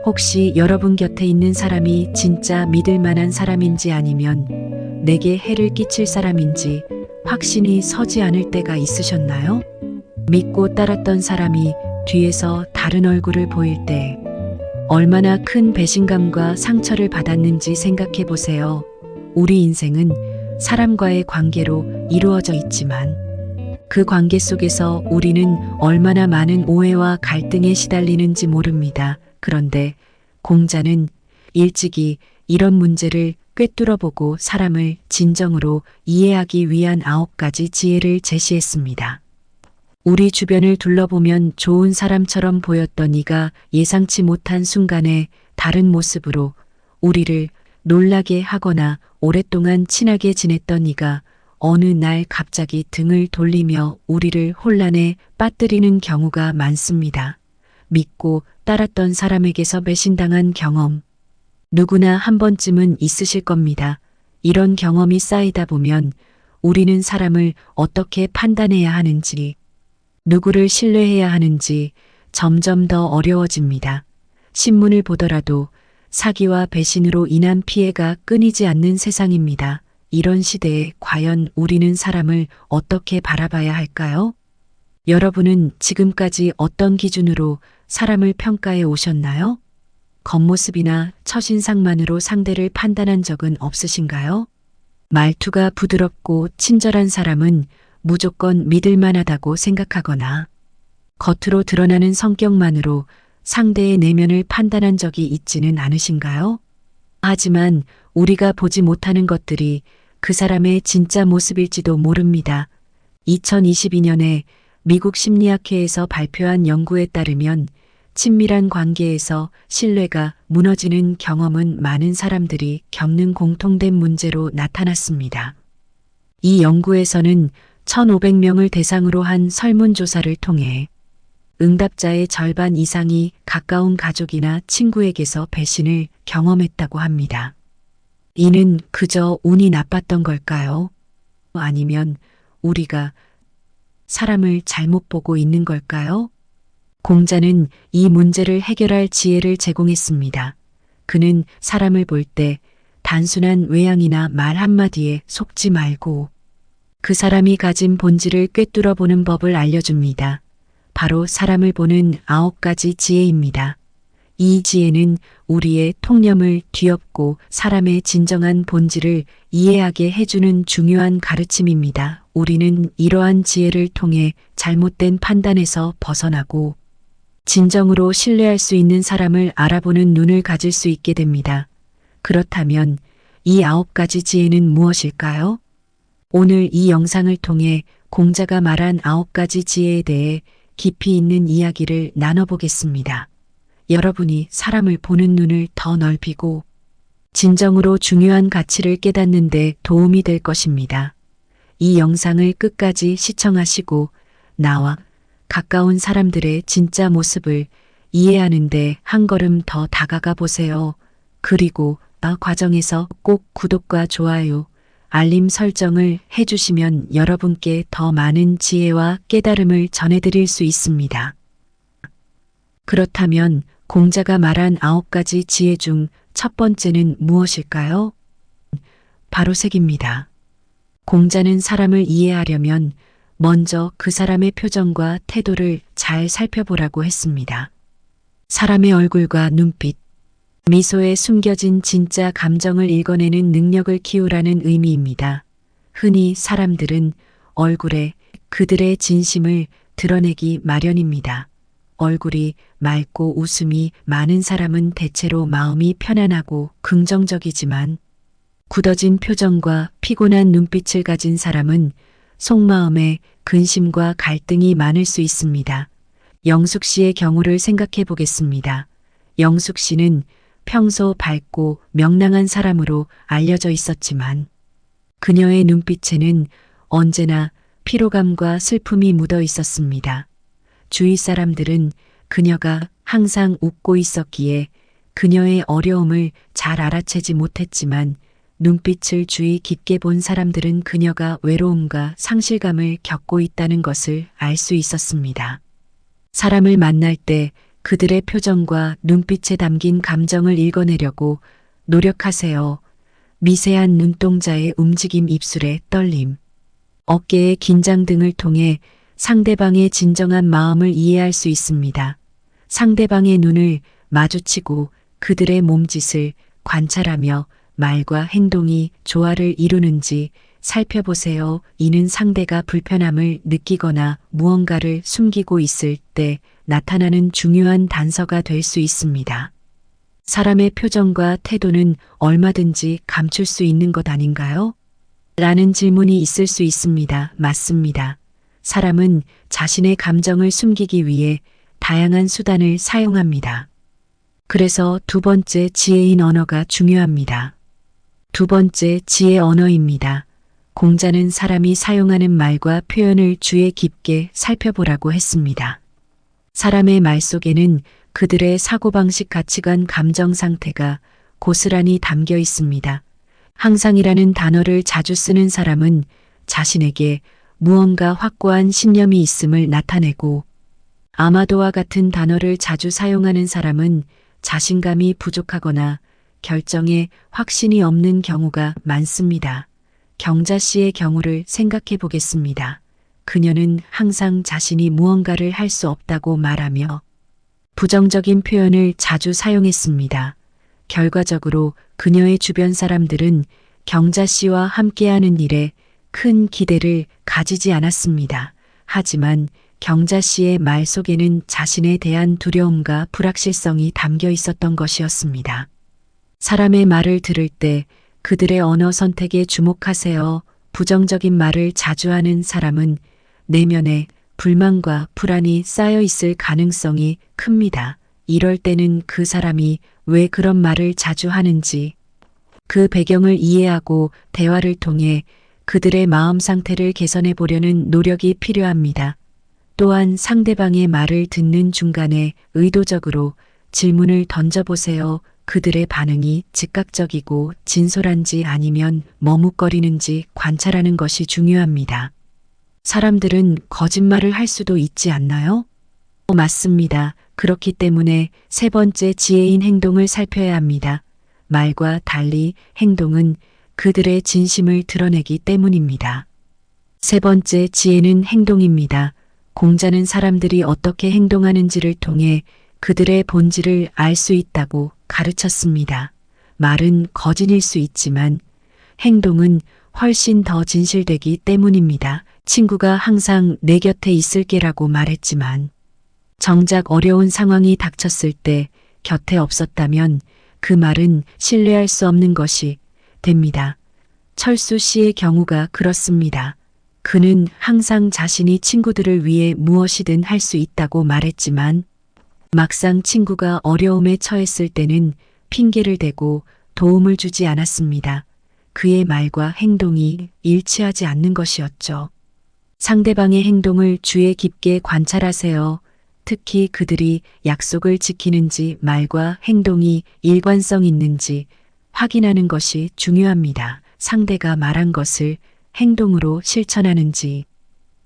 혹시 여러분 곁에 있는 사람이 진짜 믿을 만한 사람인지 아니면 내게 해를 끼칠 사람인지 확신이 서지 않을 때가 있으셨나요? 믿고 따랐던 사람이 뒤에서 다른 얼굴을 보일 때 얼마나 큰 배신감과 상처를 받았는지 생각해 보세요. 우리 인생은 사람과의 관계로 이루어져 있지만 그 관계 속에서 우리는 얼마나 많은 오해와 갈등에 시달리는지 모릅니다. 그런데 공자는 일찍이 이런 문제를 꿰뚫어보고 사람을 진정으로 이해하기 위한 9가지 지혜를 제시했습니다. 우리 주변을 둘러보면 좋은 사람처럼 보였던 이가 예상치 못한 순간에 다른 모습으로 우리를 놀라게 하거나 오랫동안 친하게 지냈던 이가 어느 날 갑자기 등을 돌리며 우리를 혼란에 빠뜨리는 경우가 많습니다. 믿고 따랐던 사람에게서 배신당한 경험. 누구나 한 번쯤은 있으실 겁니다. 이런 경험이 쌓이다 보면 우리는 사람을 어떻게 판단해야 하는지, 누구를 신뢰해야 하는지 점점 더 어려워집니다. 신문을 보더라도 사기와 배신으로 인한 피해가 끊이지 않는 세상입니다. 이런 시대에 과연 우리는 사람을 어떻게 바라봐야 할까요? 여러분은 지금까지 어떤 기준으로 사람을 평가해 오셨나요? 겉모습이나 첫인상만으로 상대를 판단한 적은 없으신가요? 말투가 부드럽고 친절한 사람은 무조건 믿을 만하다고 생각하거나 겉으로 드러나는 성격만으로 상대의 내면을 판단한 적이 있지는 않으신가요? 하지만 우리가 보지 못하는 것들이 그 사람의 진짜 모습일지도 모릅니다. 2022년에 미국 심리학회에서 발표한 연구에 따르면 친밀한 관계에서 신뢰가 무너지는 경험은 많은 사람들이 겪는 공통된 문제로 나타났습니다. 이 연구에서는 1,500명을 대상으로 한 설문조사를 통해 응답자의 절반 이상이 가까운 가족이나 친구에게서 배신을 경험했다고 합니다. 이는 그저 운이 나빴던 걸까요? 아니면 우리가 사람을 잘못 보고 있는 걸까요? 공자는 이 문제를 해결할 지혜를 제공했습니다. 그는 사람을 볼 때 단순한 외양이나 말 한마디에 속지 말고 그 사람이 가진 본질을 꿰뚫어 보는 법을 알려줍니다. 바로 사람을 보는 9가지 지혜입니다. 이 지혜는 우리의 통념을 뒤엎고 사람의 진정한 본질을 이해하게 해주는 중요한 가르침입니다. 우리는 이러한 지혜를 통해 잘못된 판단에서 벗어나고 진정으로 신뢰할 수 있는 사람을 알아보는 눈을 가질 수 있게 됩니다. 그렇다면 이 9가지 지혜는 무엇일까요? 오늘 이 영상을 통해 공자가 말한 9가지 지혜에 대해 깊이 있는 이야기를 나눠보겠습니다. 여러분이 사람을 보는 눈을 더 넓히고 진정으로 중요한 가치를 깨닫는 데 도움이 될 것입니다. 이 영상을 끝까지 시청하시고 나와 가까운 사람들의 진짜 모습을 이해하는 데 한 걸음 더 다가가 보세요. 그리고 과정에서 꼭 구독과 좋아요, 알림 설정을 해주시면 여러분께 더 많은 지혜와 깨달음을 전해드릴 수 있습니다. 그렇다면 공자가 말한 9가지 지혜 중 첫 번째는 무엇일까요? 바로 색입니다. 공자는 사람을 이해하려면 먼저 그 사람의 표정과 태도를 잘 살펴보라고 했습니다. 사람의 얼굴과 눈빛, 미소에 숨겨진 진짜 감정을 읽어내는 능력을 키우라는 의미입니다. 흔히 사람들은 얼굴에 그들의 진심을 드러내기 마련입니다. 얼굴이 맑고 웃음이 많은 사람은 대체로 마음이 편안하고 긍정적이지만 굳어진 표정과 피곤한 눈빛을 가진 사람은 속마음에 근심과 갈등이 많을 수 있습니다. 영숙 씨의 경우를 생각해 보겠습니다. 영숙 씨는 평소 밝고 명랑한 사람으로 알려져 있었지만 그녀의 눈빛에는 언제나 피로감과 슬픔이 묻어 있었습니다. 주위 사람들은 그녀가 항상 웃고 있었기에 그녀의 어려움을 잘 알아채지 못했지만 눈빛을 주의 깊게 본 사람들은 그녀가 외로움과 상실감을 겪고 있다는 것을 알 수 있었습니다. 사람을 만날 때 그들의 표정과 눈빛에 담긴 감정을 읽어내려고 노력하세요. 미세한 눈동자의 움직임, 입술의 떨림, 어깨의 긴장 등을 통해 상대방의 진정한 마음을 이해할 수 있습니다. 상대방의 눈을 마주치고 그들의 몸짓을 관찰하며 말과 행동이 조화를 이루는지 살펴보세요. 이는 상대가 불편함을 느끼거나 무언가를 숨기고 있을 때 나타나는 중요한 단서가 될 수 있습니다. 사람의 표정과 태도는 얼마든지 감출 수 있는 것 아닌가요? 라는 질문이 있을 수 있습니다. 맞습니다. 사람은 자신의 감정을 숨기기 위해 다양한 수단을 사용합니다. 그래서 두 번째 지혜인 언어가 중요합니다. 두 번째 지혜 언어입니다. 공자는 사람이 사용하는 말과 표현을 주의 깊게 살펴보라고 했습니다. 사람의 말 속에는 그들의 사고방식, 가치관, 감정 상태가 고스란히 담겨 있습니다. 항상이라는 단어를 자주 쓰는 사람은 자신에게 무언가 확고한 신념이 있음을 나타내고, 아마도와 같은 단어를 자주 사용하는 사람은 자신감이 부족하거나 결정에 확신이 없는 경우가 많습니다. 경자 씨의 경우를 생각해 보겠습니다. 그녀는 항상 자신이 무언가를 할 수 없다고 말하며 부정적인 표현을 자주 사용했습니다. 결과적으로 그녀의 주변 사람들은 경자 씨와 함께하는 일에 큰 기대를 가지지 않았습니다. 하지만 경자 씨의 말 속에는 자신에 대한 두려움과 불확실성이 담겨 있었던 것이었습니다. 사람의 말을 들을 때 그들의 언어 선택에 주목하세요. 부정적인 말을 자주 하는 사람은 내면에 불만과 불안이 쌓여 있을 가능성이 큽니다. 이럴 때는 그 사람이 왜 그런 말을 자주 하는지, 그 배경을 이해하고 대화를 통해 그들의 마음 상태를 개선해 보려는 노력이 필요합니다. 또한 상대방의 말을 듣는 중간에 의도적으로 질문을 던져보세요. 그들의 반응이 즉각적이고 진솔한지 아니면 머뭇거리는지 관찰하는 것이 중요합니다. 사람들은 거짓말을 할 수도 있지 않나요? 맞습니다. 그렇기 때문에 세 번째 지혜인 행동을 살펴야 합니다. 말과 달리 행동은 그들의 진심을 드러내기 때문입니다. 세 번째 지혜는 행동입니다. 공자는 사람들이 어떻게 행동하는지를 통해 그들의 본질을 알 수 있다고 가르쳤습니다. 말은 거짓일 수 있지만 행동은 훨씬 더 진실되기 때문입니다. 친구가 항상 내 곁에 있을게라고 말했지만 정작 어려운 상황이 닥쳤을 때 곁에 없었다면 그 말은 신뢰할 수 없는 것이 됩니다. 철수 씨의 경우가 그렇습니다. 그는 항상 자신이 친구들을 위해 무엇이든 할 수 있다고 말했지만 막상 친구가 어려움에 처했을 때는 핑계를 대고 도움을 주지 않았습니다. 그의 말과 행동이 일치하지 않는 것이었죠. 상대방의 행동을 주의 깊게 관찰하세요. 특히 그들이 약속을 지키는지 말과 행동이 일관성 있는지 확인하는 것이 중요합니다. 상대가 말한 것을 행동으로 실천하는지,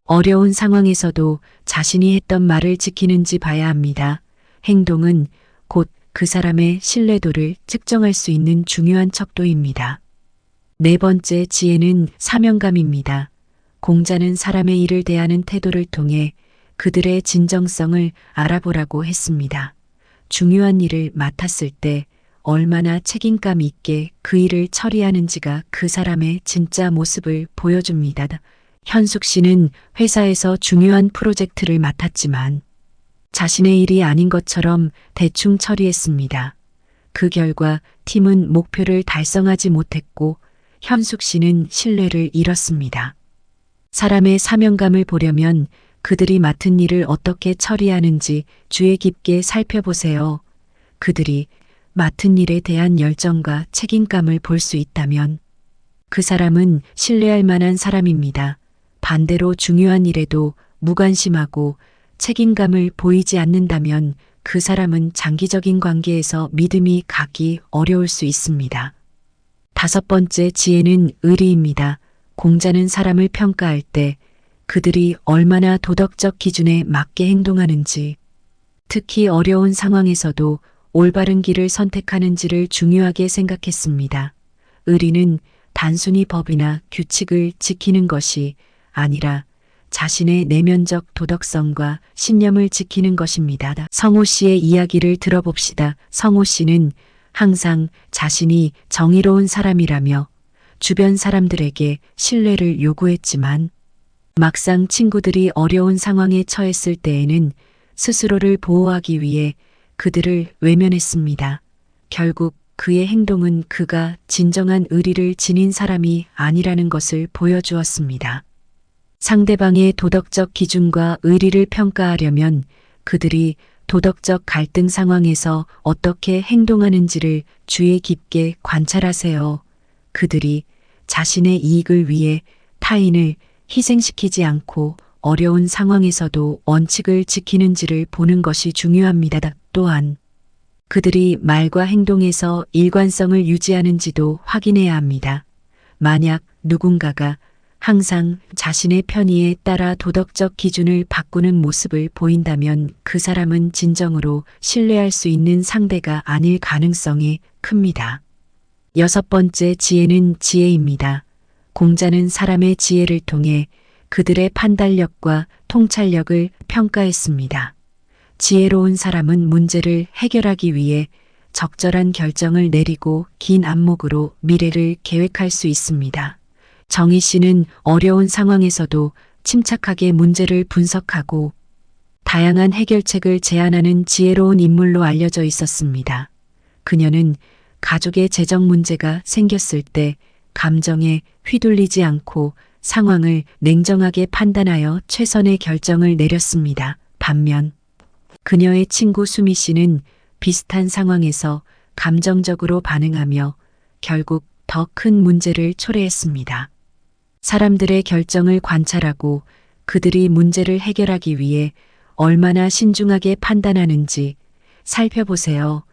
어려운 상황에서도 자신이 했던 말을 지키는지 봐야 합니다. 행동은 곧 그 사람의 신뢰도를 측정할 수 있는 중요한 척도입니다. 네 번째 지혜는 사명감입니다. 공자는 사람의 일을 대하는 태도를 통해 그들의 진정성을 알아보라고 했습니다. 중요한 일을 맡았을 때 얼마나 책임감 있게 그 일을 처리하는지가 그 사람의 진짜 모습을 보여줍니다. 현숙 씨는 회사에서 중요한 프로젝트를 맡았지만 자신의 일이 아닌 것처럼 대충 처리했습니다. 그 결과 팀은 목표를 달성하지 못했고 현숙 씨는 신뢰를 잃었습니다. 사람의 사명감을 보려면 그들이 맡은 일을 어떻게 처리하는지 주의 깊게 살펴보세요. 그들이 맡은 일에 대한 열정과 책임감을 볼 수 있다면 그 사람은 신뢰할 만한 사람입니다. 반대로 중요한 일에도 무관심하고 책임감을 보이지 않는다면 그 사람은 장기적인 관계에서 믿음이 가기 어려울 수 있습니다. 다섯 번째 지혜는 의리입니다. 공자는 사람을 평가할 때 그들이 얼마나 도덕적 기준에 맞게 행동하는지, 특히 어려운 상황에서도 올바른 길을 선택하는지를 중요하게 생각했습니다. 의리는 단순히 법이나 규칙을 지키는 것이 아니라 자신의 내면적 도덕성과 신념을 지키는 것입니다. 성호 씨의 이야기를 들어봅시다. 성호 씨는 항상 자신이 정의로운 사람이라며 주변 사람들에게 신뢰를 요구했지만 막상 친구들이 어려운 상황에 처했을 때에는 스스로를 보호하기 위해 그들을 외면했습니다. 결국 그의 행동은 그가 진정한 의리를 지닌 사람이 아니라는 것을 보여주었습니다. 상대방의 도덕적 기준과 의리를 평가하려면 그들이 도덕적 갈등 상황에서 어떻게 행동하는지를 주의 깊게 관찰하세요. 그들이 자신의 이익을 위해 타인을 희생시키지 않고 어려운 상황에서도 원칙을 지키는지를 보는 것이 중요합니다. 또한 그들이 말과 행동에서 일관성을 유지하는지도 확인해야 합니다. 만약 누군가가 항상 자신의 편의에 따라 도덕적 기준을 바꾸는 모습을 보인다면 그 사람은 진정으로 신뢰할 수 있는 상대가 아닐 가능성이 큽니다. 6번째 지혜는 지혜입니다. 공자는 사람의 지혜를 통해 그들의 판단력과 통찰력을 평가했습니다. 지혜로운 사람은 문제를 해결하기 위해 적절한 결정을 내리고 긴 안목으로 미래를 계획할 수 있습니다. 정희 씨는 어려운 상황에서도 침착하게 문제를 분석하고 다양한 해결책을 제안하는 지혜로운 인물로 알려져 있었습니다. 그녀는 가족의 재정 문제가 생겼을 때 감정에 휘둘리지 않고 상황을 냉정하게 판단하여 최선의 결정을 내렸습니다. 반면 그녀의 친구 수미 씨는 비슷한 상황에서 감정적으로 반응하며 결국 더 큰 문제를 초래했습니다. 사람들의 결정을 관찰하고 그들이 문제를 해결하기 위해 얼마나 신중하게 판단하는지 살펴보세요.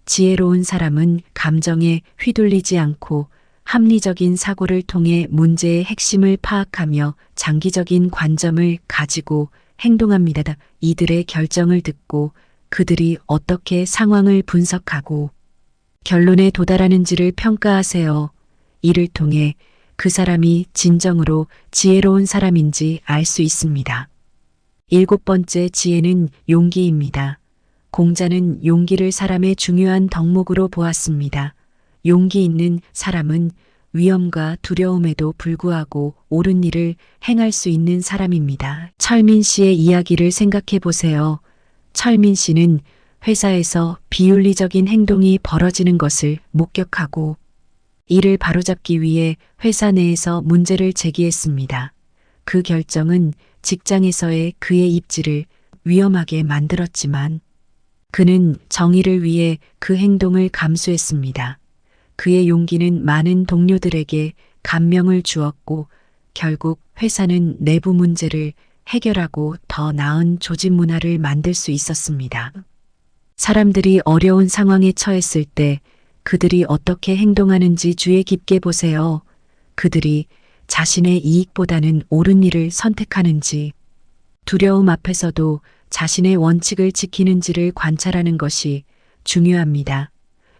지혜로운 사람은 감정에 휘둘리지 않고 합리적인 사고를 통해 문제의 핵심을 파악하며 장기적인 관점을 가지고 행동합니다. 이들의 결정을 듣고 그들이 어떻게 상황을 분석하고 결론에 도달하는지를 평가하세요. 이를 통해 그 사람이 진정으로 지혜로운 사람인지 알 수 있습니다. 7번째 지혜는 용기입니다. 공자는 용기를 사람의 중요한 덕목으로 보았습니다. 용기 있는 사람은 위험과 두려움에도 불구하고 옳은 일을 행할 수 있는 사람입니다. 철민 씨의 이야기를 생각해 보세요. 철민 씨는 회사에서 비윤리적인 행동이 벌어지는 것을 목격하고 이를 바로잡기 위해 회사 내에서 문제를 제기했습니다. 그 결정은 직장에서의 그의 입지를 위험하게 만들었지만 그는 정의를 위해 그 행동을 감수했습니다. 그의 용기는 많은 동료들에게 감명을 주었고 결국 회사는 내부 문제를 해결하고 더 나은 조직 문화를 만들 수 있었습니다. 사람들이 어려운 상황에 처했을 때 그들이 어떻게 행동하는지 주의 깊게 보세요. 그들이 자신의 이익보다는 옳은 일을 선택하는지, 두려움 앞에서도 자신의 원칙을 지키는지를 관찰하는 것이 중요합니다.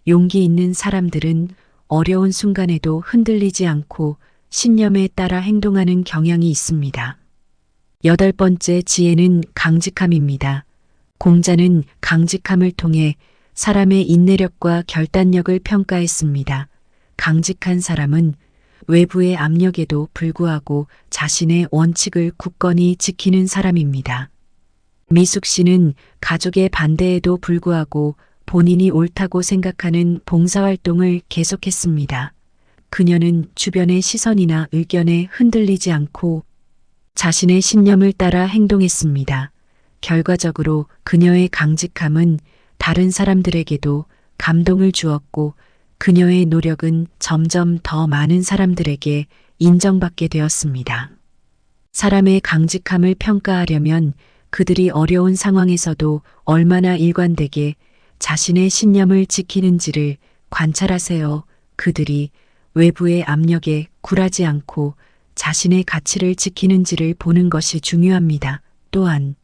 용기 있는 사람들은 어려운 순간에도 흔들리지 않고 신념에 따라 행동하는 경향이 있습니다. 8번째 지혜는 강직함입니다. 공자는 강직함을 통해 사람의 인내력과 결단력을 평가했습니다. 강직한 사람은 외부의 압력에도 불구하고 자신의 원칙을 굳건히 지키는 사람입니다. 미숙 씨는 가족의 반대에도 불구하고 본인이 옳다고 생각하는 봉사활동을 계속했습니다. 그녀는 주변의 시선이나 의견에 흔들리지 않고 자신의 신념을 따라 행동했습니다. 결과적으로 그녀의 강직함은 다른 사람들에게도 감동을 주었고 그녀의 노력은 점점 더 많은 사람들에게 인정받게 되었습니다. 사람의 강직함을 평가하려면 그들이 어려운 상황에서도 얼마나 일관되게 자신의 신념을 지키는지를 관찰하세요. 그들이 외부의 압력에 굴하지 않고 자신의 가치를 지키는지를 보는 것이 중요합니다. 또한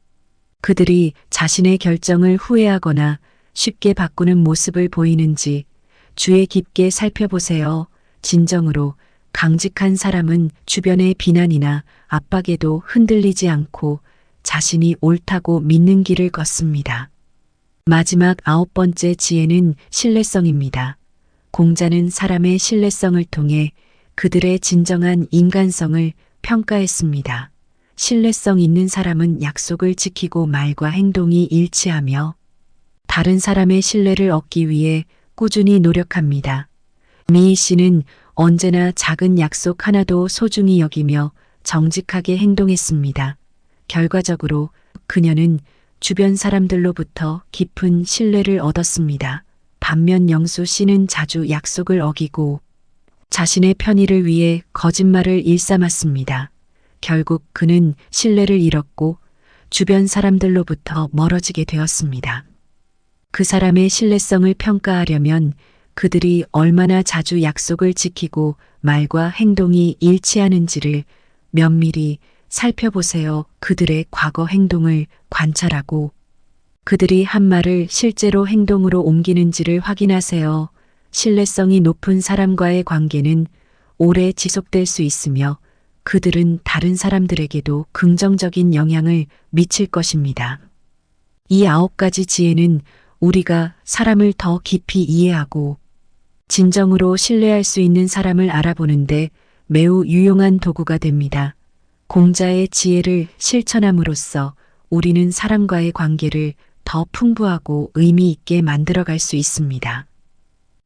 그들이 자신의 결정을 후회하거나 쉽게 바꾸는 모습을 보이는지 주의 깊게 살펴보세요. 진정으로 강직한 사람은 주변의 비난이나 압박에도 흔들리지 않고 자신이 옳다고 믿는 길을 걷습니다. 마지막 9번째 지혜는 신뢰성입니다. 공자는 사람의 신뢰성을 통해 그들의 진정한 인간성을 평가했습니다. 신뢰성 있는 사람은 약속을 지키고 말과 행동이 일치하며 다른 사람의 신뢰를 얻기 위해 꾸준히 노력합니다. 미희 씨는 언제나 작은 약속 하나도 소중히 여기며 정직하게 행동했습니다. 결과적으로 그녀는 주변 사람들로부터 깊은 신뢰를 얻었습니다. 반면 영수 씨는 자주 약속을 어기고 자신의 편의를 위해 거짓말을 일삼았습니다. 결국 그는 신뢰를 잃었고 주변 사람들로부터 멀어지게 되었습니다. 그 사람의 신뢰성을 평가하려면 그들이 얼마나 자주 약속을 지키고 말과 행동이 일치하는지를 면밀히 살펴보세요. 그들의 과거 행동을 관찰하고 그들이 한 말을 실제로 행동으로 옮기는지를 확인하세요. 신뢰성이 높은 사람과의 관계는 오래 지속될 수 있으며 그들은 다른 사람들에게도 긍정적인 영향을 미칠 것입니다. 이 9가지 지혜는 우리가 사람을 더 깊이 이해하고 진정으로 신뢰할 수 있는 사람을 알아보는데 매우 유용한 도구가 됩니다. 공자의 지혜를 실천함으로써 우리는 사람과의 관계를 더 풍부하고 의미 있게 만들어갈 수 있습니다.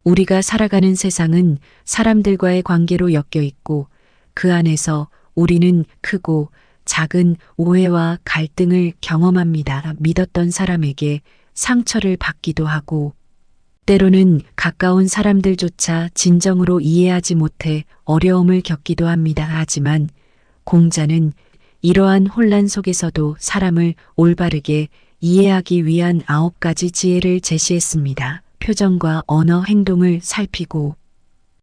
우리가 살아가는 세상은 사람들과의 관계로 엮여 있고 그 안에서 우리는 크고 작은 오해와 갈등을 경험합니다. 믿었던 사람에게 상처를 받기도 하고 때로는 가까운 사람들조차 진정으로 이해하지 못해 어려움을 겪기도 합니다. 하지만 공자는 이러한 혼란 속에서도 사람을 올바르게 이해하기 위한 9가지 지혜를 제시했습니다. 표정과 언어 행동을 살피고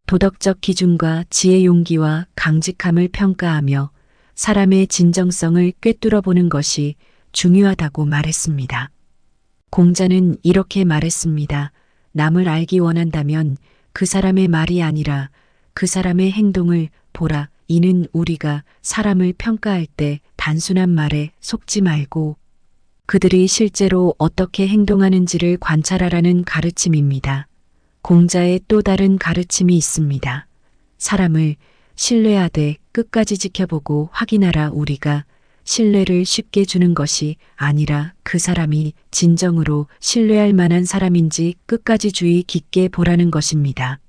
도덕적 기준과 지혜 용기와 강직함을 평가하며 사람의 진정성을 꿰뚫어 보는 것이 중요하다고 말했습니다. 공자는 이렇게 말했습니다. 남을 알기 원한다면 그 사람의 말이 아니라 그 사람의 행동을 보라. 이는 우리가 사람을 평가할 때 단순한 말에 속지 말고 그들이 실제로 어떻게 행동하는지를 관찰하라는 가르침입니다. 공자의 또 다른 가르침이 있습니다. 사람을 신뢰하되 끝까지 지켜보고 확인하라. 우리가 신뢰를 쉽게 주는 것이 아니라 그 사람이 진정으로 신뢰할 만한 사람인지 끝까지 주의 깊게 보라는 것입니다.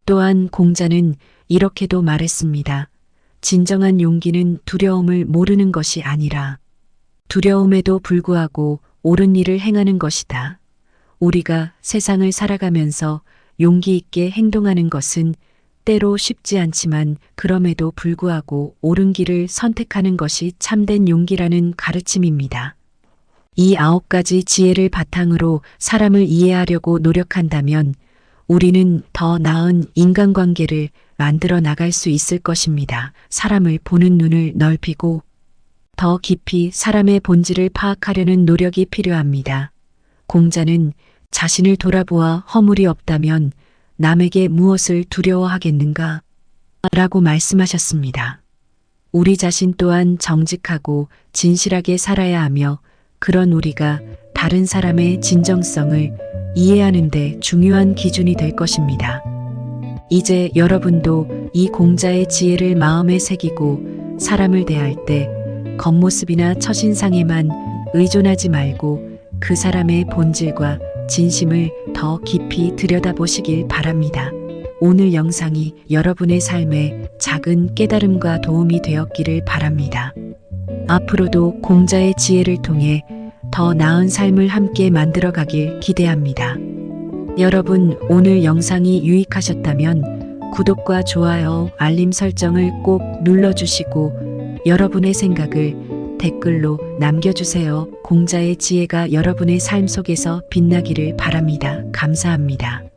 또한 공자는 이렇게도 말했습니다. 진정한 용기는 두려움을 모르는 것이 아니라 두려움에도 불구하고 옳은 일을 행하는 것이다. 우리가 세상을 살아가면서 용기 있게 행동하는 것은 때로 쉽지 않지만 그럼에도 불구하고 옳은 길을 선택하는 것이 참된 용기라는 가르침입니다. 이 9가지 지혜를 바탕으로 사람을 이해하려고 노력한다면 우리는 더 나은 인간관계를 만들어 나갈 수 있을 것입니다. 사람을 보는 눈을 넓히고 더 깊이 사람의 본질을 파악하려는 노력이 필요합니다. 공자는 자신을 돌아보아 허물이 없다면 남에게 무엇을 두려워하겠는가? 라고 말씀하셨습니다. 우리 자신 또한 정직하고 진실하게 살아야 하며 그런 우리가 다른 사람의 진정성을 이해하는 데 중요한 기준이 될 것입니다. 이제 여러분도 이 공자의 지혜를 마음에 새기고 사람을 대할 때 겉모습이나 첫인상에만 의존하지 말고 그 사람의 본질과 진심을 더 깊이 들여다보시길 바랍니다. 오늘 영상이 여러분의 삶에 작은 깨달음과 도움이 되었기를 바랍니다. 앞으로도 공자의 지혜를 통해 더 나은 삶을 함께 만들어가길 기대합니다. 여러분, 오늘 영상이 유익하셨다면 구독과 좋아요, 알림 설정을 꼭 눌러주시고 여러분의 생각을 댓글로 남겨주세요. 공자의 지혜가 여러분의 삶 속에서 빛나기를 바랍니다. 감사합니다.